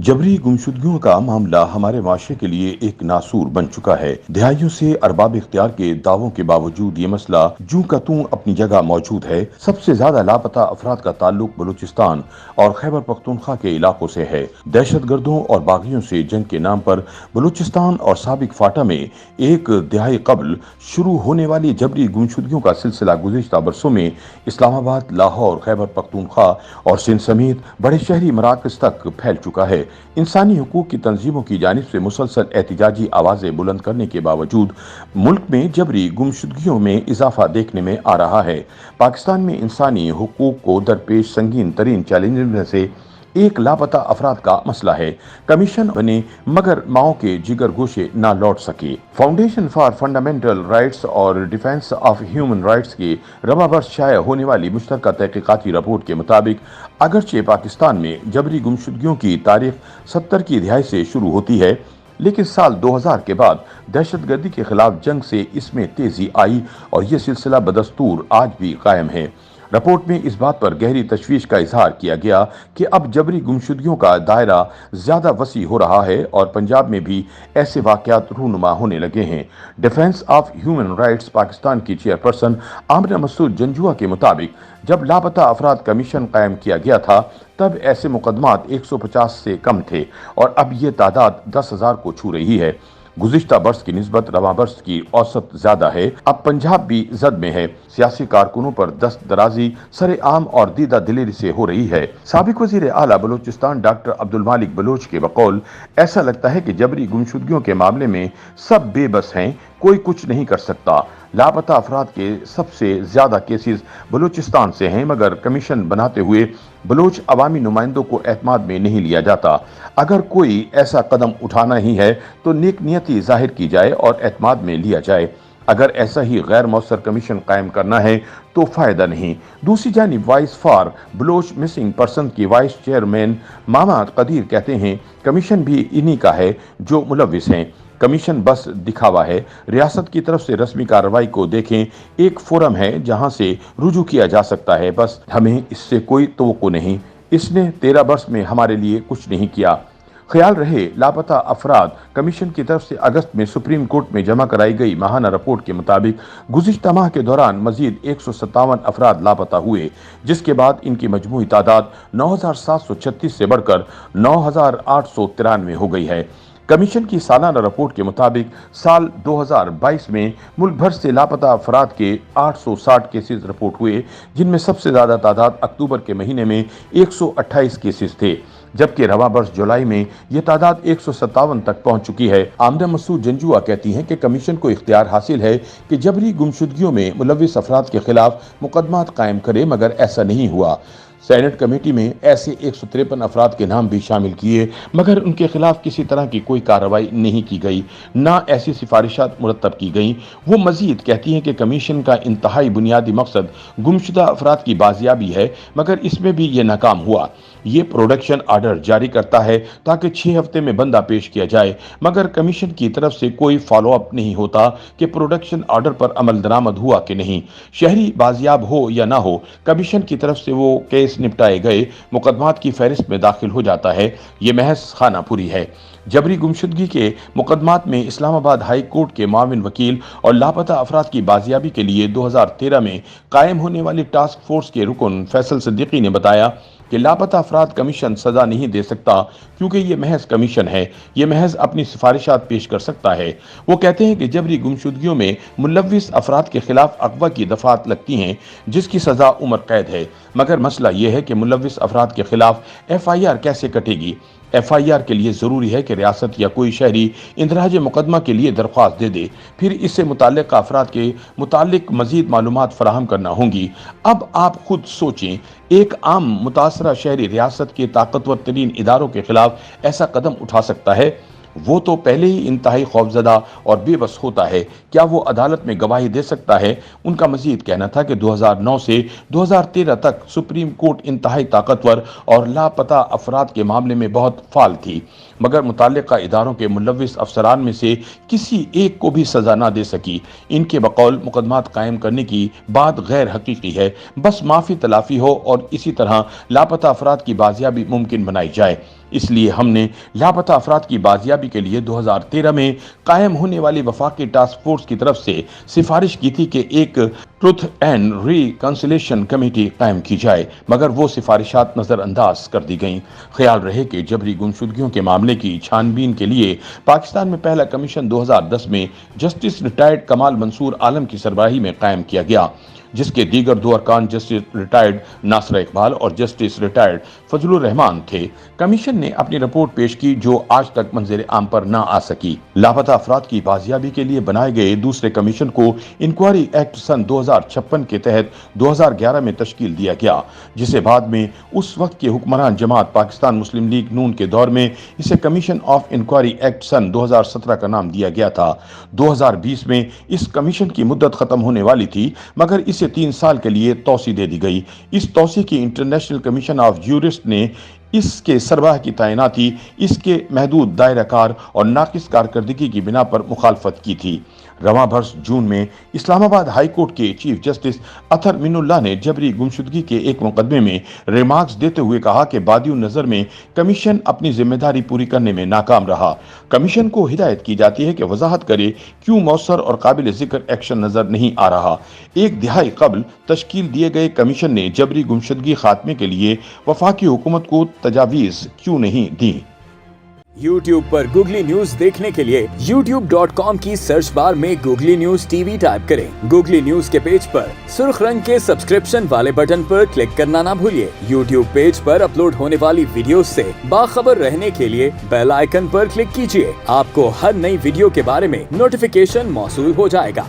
जबरी गुमशुदगियों का मामला हमारे माशरे के लिए एक नासूर बन चुका है। दहाइयों से अरबाब इख्तियार के दावों के बावजूद ये मसला जूं का तूं अपनी जगह मौजूद है। सबसे ज्यादा लापता अफराद का ताल्लुक बलूचिस्तान और खैबर पख्तूनख्वा के इलाकों से है। दहशत गर्दों और बागियों से जंग के नाम पर बलूचिस्तान और साबिक फाटा में एक दिहाई कबल शुरू होने वाली जबरी गुमशुदगियों का सिलसिला गुज़िश्ता बरसों में इस्लामाबाद, लाहौर, खैबर पख्तूनख्वा और सिंध समेत बड़े शहरी मराकज तक फैल चुका है। इंसानी हुकूक की तंजीमों की जानिब से मुसलसल एहतिजाजी आवाज़ें बुलंद करने के बावजूद मुल्क में जबरी गुमशुदगियों में इजाफा देखने में आ रहा है। पाकिस्तान में इंसानी हुकूक को दरपेश संगीन तरीन चैलेंज में से एक लापता अफराद का मसला है। कमीशन बने मगर माओ के जिगर गोशे ना लौट सके। फाउंडेशन फॉर फंडामेंटल राइट्स और डिफेंस ऑफ ह्यूमन राइट्स की रवाबर्स शाया होने वाली मुश्तरका तहकीकाती रिपोर्ट के मुताबिक अगरचे पाकिस्तान में जबरी गुमशुदगियों की तारीख 70 की दिहाई से शुरू होती है, लेकिन साल 2000 के बाद दहशतगर्दी के खिलाफ जंग से इसमें तेजी आई और यह सिलसिला बदस्तूर आज भी कायम है। रिपोर्ट में इस बात पर गहरी तशवीश का इजहार किया गया कि अब जबरी गुमशुदगियों का दायरा ज्यादा वसी हो रहा है और पंजाब में भी ऐसे वाकयात रूनुमा होने लगे हैं। Defence of human rights Pakistan की चेयरपर्सन आमना मसूद जंजुआ के मुताबिक जब लापता अफराद कमीशन कायम किया गया था तब ऐसे मुकदमात 150 से कम थे और अब ये तादाद 10,000 को छू रही है। गुज़िश्ता बरस की निस्बत रवां बरस की औसत ज्यादा है। अब पंजाब भी जद में है। सियासी कारकुनों पर दस्त दराजी सरे आम और दीदा दिलेरी से हो रही है। साबिक वज़ीर आला बलूचिस्तान डॉक्टर अब्दुल मालिक बलोच के बकौल ऐसा लगता है कि जबरी गुमशुदगियों के मामले में सब बेबस हैं, कोई कुछ नहीं कर सकता। लापता अफराद के सबसे ज्यादा केसेस बलूचिस्तान से हैं, मगर कमीशन बनाते हुए बलोच अवामी नुमाइंदों को एतमाद में नहीं लिया जाता। अगर कोई ऐसा कदम उठाना ही है तो नेक नियति जाहिर की जाए और एतमाद में लिया जाए। अगर ऐसा ही गैर मौसर कमीशन कायम करना है तो फायदा नहीं। दूसरी जानिब voice for Baloch missing person की वाइस चेयरमैन मामा कदीर कहते हैं कमीशन भी इन्हीं का है जो मुलविस हैं। कमीशन बस दिखावा है। रियासत की तरफ से रस्मी कार्रवाई को देखें, एक फोरम है जहां से रुजू किया जा सकता है, बस हमें इससे कोई तवक्को नहीं। इसने 13 वर्ष में हमारे लिए कुछ नहीं किया। ख्याल रहे लापता अफराद कमीशन की तरफ से अगस्त में सुप्रीम कोर्ट में जमा कराई गई माहाना रिपोर्ट के मुताबिक गुज़िश्ता माह के दौरान मजीद 157 अफराद लापता हुए, जिसके बाद इनकी मजमूई तादाद 9,736 से बढ़कर 9,893 हो गई है। कमीशन की सालाना रिपोर्ट के मुताबिक साल 2022 में मुल्क भर से लापता अफराद के 860 केसेस रिपोर्ट हुए, जिनमें सबसे ज्यादा तादाद अक्टूबर के महीने में 128 केसेस थे, जबकि रवां बरस जुलाई में यह तादाद 157 तक पहुंच चुकी है। आमना मसूद जंजुआ कहती हैं कि कमीशन को इख्तियार हासिल है कि जबरी गुमशुदगियों में मुलविस अफराद के खिलाफ मुकदमात कायम करे, मगर ऐसा नहीं हुआ। सेनेट कमेटी में ऐसे 153 अफराद के नाम भी शामिल किए, मगर उनके खिलाफ किसी तरह की कोई कार्रवाई नहीं की गई, ना ऐसी सिफारिशात मुरतब की गई। वो मजीद कहती हैं कि कमीशन का इंतहाई बुनियादी मकसद गुमशुदा अफराद की बाजियाबी है, मगर इसमें भी ये नाकाम हुआ। ये प्रोडक्शन आर्डर जारी करता है ताकि 6 हफ्ते में बंदा पेश किया जाए, मगर कमीशन की तरफ से कोई फॉलो अप नहीं होता कि प्रोडक्शन आर्डर पर अमल दरामद हुआ कि नहीं। शहरी बाजियाब हो या ना हो, कमीशन की तरफ से वो केस निपटाए गए मुकदमात की फहरिस्त में दाखिल हो जाता है। ये महज खानापुरी है। जबरी गुमशुदगी के मुकदमात में इस्लामाबाद हाई कोर्ट के माविन वकील और लापता अफराद की बाजियाबी के लिए 2013 में कायम होने वाली टास्क फोर्स के रुकन फैसल सिद्दीकी ने बताया कि लापता अफराद कमीशन सजा नहीं दे सकता क्योंकि ये महज कमीशन है, ये महज अपनी सिफारिशात पेश कर सकता है। वो कहते हैं कि जबरी गुमशुदगियों में मुलविस अफराद के खिलाफ अगवा की दफात लगती हैं जिसकी सजा उम्र कैद है, मगर मसला यह है कि मुलविस अफराद के खिलाफ FIR कैसे कटेगी। FIR के लिए ज़रूरी है कि रियासत या कोई शहरी इंदराज मुकदमा के लिए दरख्वास्त दे दे, फिर इससे मुताल्लिक़ अफराद के मुताल्लिक़ मज़ीद मालूमात फराहम करना होंगी। अब आप खुद सोचें, एक आम मुतासरा शहरी रियासत के ताकतवर तरीन इदारों के खिलाफ ऐसा कदम उठा सकता है? वो तो पहले ही इंतहाई खौफजदा और बेबस होता है, क्या वो अदालत में गवाही दे सकता है? उनका मजीद कहना था कि 2009 से 2013 तक सुप्रीम कोर्ट इंतहाई ताकतवर और लापता अफराद के मामले में बहुत फाल थी, मगर मुताल्लिका इदारों के मुलविस अफसरान में से किसी एक को भी सजा ना दे सकी। इनके बकौल मुकदमात कायम करने की बात गैर हकीकी है, बस माफ़ी तलाफी हो और इसी तरह लापता अफराद की बाजियाबी मुमकिन बनाई जाए। इसलिए हमने लापता अफराद की बाजियाबी के लिए 2013 में कायम होने वाली वफाकी टास्क फोर्स की तरफ से सिफारिश की थी कि एक ट्रुथ एंड रिकंसिलेशन कमेटी कायम की जाए, मगर वो सिफारिशात नजरअंदाज कर दी गईं। ख्याल रहे कि जबरी गुमशुदगियों के मामले की छानबीन के लिए पाकिस्तान में पहला कमीशन 2010 में जस्टिस रिटायर्ड कमाल मंसूर आलम की सरबराही में कायम किया गया, जिसके दीगर दो अरकान जस्टिस रिटायर्ड नासर इकबाल और जस्टिस रिटायर्ड फजलुर रहमान थे। कमीशन ने अपनी रिपोर्ट पेश की जो आज तक मंजर आम पर ना आ सकी। लापता अफराद की बाजियाबी के लिए बनाए गए दूसरे कमीशन को इंक्वायरी एक्ट सन 2056 के तहत 2011 में तश्कील दिया गया, जिसे बाद में उस वक्त के हुक्मरान जमात पाकिस्तान मुस्लिम लीग नून के दौर में इसे कमीशन ऑफ इंक्वायरी एक्ट सन 2017 का नाम दिया गया था। 2020 में इस कमीशन की मुद्दत खत्म होने वाली थी, मगर इसे 3 साल के लिए तौसी दे दी गई। इस तौसी की इंटरनेशनल कमीशन ऑफ ज्यूरिस्ट ने इसके सरबराह की तैनाती इसके महदूद दायराकार और नाकिस कारकर्दगी की बिना पर मुखालफत की थी। रवां बरस जून में इस्लामाबाद हाई कोर्ट के चीफ जस्टिस अतर मिनुल्लाह ने जबरी गुमशुदगी के एक मुकदमे में रिमार्क्स देते हुए कहा कि बादियों नजर में कमीशन अपनी जिम्मेदारी पूरी करने में नाकाम रहा। कमीशन को हिदायत की जाती है कि वजाहत करे क्यों मौसर और काबिल जिक्र एक्शन नजर नहीं आ रहा। एक दिहाई कबल तश्कील दिए गए कमीशन ने जबरी गुमशुदगी खात्मे के लिए वफाकी हुकूमत को तजावीज क्यों नहीं दी। YouTube पर गूगली न्यूज देखने के लिए youtube.com की सर्च बार में गूगली न्यूज टीवी टाइप करें। गूगली न्यूज के पेज पर सुर्ख रंग के सब्सक्रिप्शन वाले बटन पर क्लिक करना ना भूलिए। YouTube पेज पर अपलोड होने वाली वीडियो से बाखबर रहने के लिए बेल आइकन पर क्लिक कीजिए। आपको हर नई वीडियो के बारे में नोटिफिकेशन मौसूल हो जाएगा।